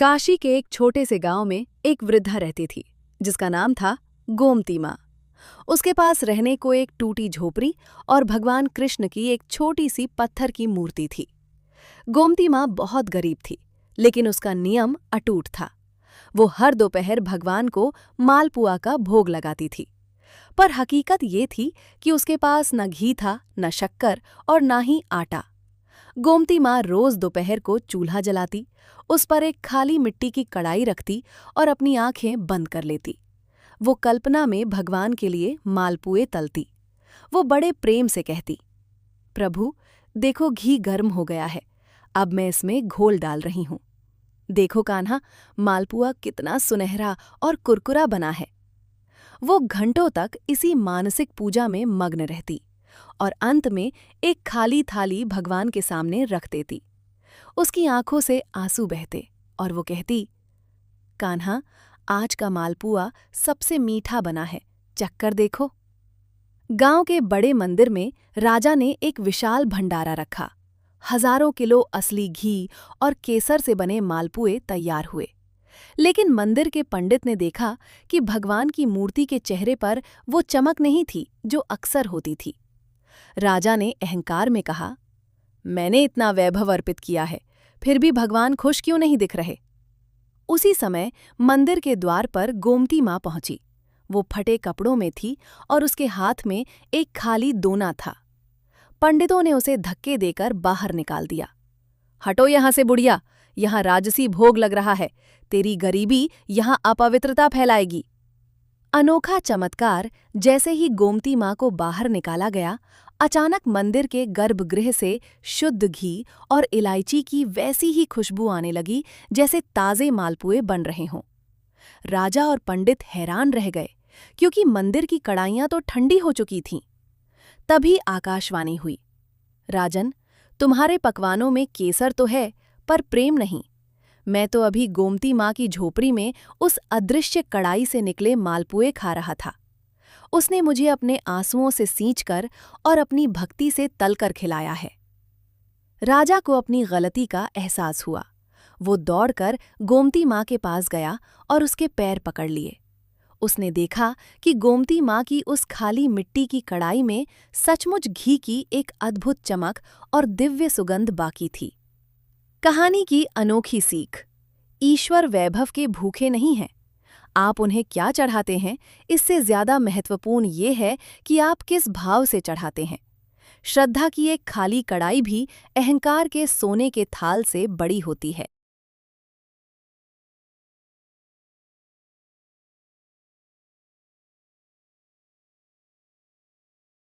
काशी के एक छोटे से गांव में एक वृद्धा रहती थी जिसका नाम था गोमती माँ। उसके पास रहने को एक टूटी झोपड़ी और भगवान कृष्ण की एक छोटी सी पत्थर की मूर्ति थी। गोमती माँ बहुत गरीब थी, लेकिन उसका नियम अटूट था। वो हर दोपहर भगवान को मालपुआ का भोग लगाती थी। पर हकीकत ये थी कि उसके पास न घी था, न शक्कर और न ही आटा। गोमती माँ रोज दोपहर को चूल्हा जलाती, उस पर एक खाली मिट्टी की कड़ाई रखती और अपनी आंखें बंद कर लेती। वो कल्पना में भगवान के लिए मालपुए तलती। वो बड़े प्रेम से कहती, प्रभु, देखो घी गर्म हो गया है, अब मैं इसमें घोल डाल रही हूं। देखो कान्हा, मालपुआ कितना सुनहरा और कुरकुरा बना है। वो घंटों तक इसी मानसिक पूजा में मग्न रहती और अंत में एक खाली थाली भगवान के सामने रख देती। उसकी आंखों से आंसू बहते और वो कहती, कान्हा, आज का मालपुआ सबसे मीठा बना है, चक्कर देखो। गांव के बड़े मंदिर में राजा ने एक विशाल भंडारा रखा। हजारों किलो असली घी और केसर से बने मालपुए तैयार हुए। लेकिन मंदिर के पंडित ने देखा कि भगवान की मूर्ति के चेहरे पर वो चमक नहीं थी जो अक्सर होती थी। राजा ने अहंकार में कहा, मैंने इतना वैभव अर्पित किया है, फिर भी भगवान खुश क्यों नहीं दिख रहे। उसी समय मंदिर के द्वार पर गोमती माँ पहुंची। वो फटे कपड़ों में थी और उसके हाथ में एक खाली दोना था। पंडितों ने उसे धक्के देकर बाहर निकाल दिया। हटो यहां से बुढ़िया, यहां राजसी भोग लग रहा है, तेरी गरीबी यहां अपवित्रता फैलाएगी। अनोखा चमत्कार जैसे ही गोमती माँ को बाहर निकाला गया, अचानक मंदिर के गर्भगृह से शुद्ध घी और इलायची की वैसी ही खुशबू आने लगी जैसे ताजे मालपुए बन रहे हों। राजा और पंडित हैरान रह गए, क्योंकि मंदिर की कड़ाइयाँ तो ठंडी हो चुकी थीं। तभी आकाशवाणी हुई, राजन, तुम्हारे पकवानों में केसर तो है, पर प्रेम नहीं। मैं तो अभी गोमती माँ की झोपड़ी में उस अदृश्य कड़ाई से निकले मालपुए खा रहा था। उसने मुझे अपने आंसुओं से सींचकर और अपनी भक्ति से तलकर खिलाया है। राजा को अपनी गलती का एहसास हुआ। वो दौड़कर गोमती माँ के पास गया और उसके पैर पकड़ लिए। उसने देखा कि गोमती माँ की उस खाली मिट्टी की कड़ाई में सचमुच घी की एक अद्भुत चमक और दिव्य सुगंध बाकी थी। कहानी की अनोखी सीख, ईश्वर वैभव के भूखे नहीं हैं। आप उन्हें क्या चढ़ाते हैं, इससे ज्यादा महत्वपूर्ण ये है कि आप किस भाव से चढ़ाते हैं। श्रद्धा की एक खाली कड़ाई भी अहंकार के सोने के थाल से बड़ी होती है।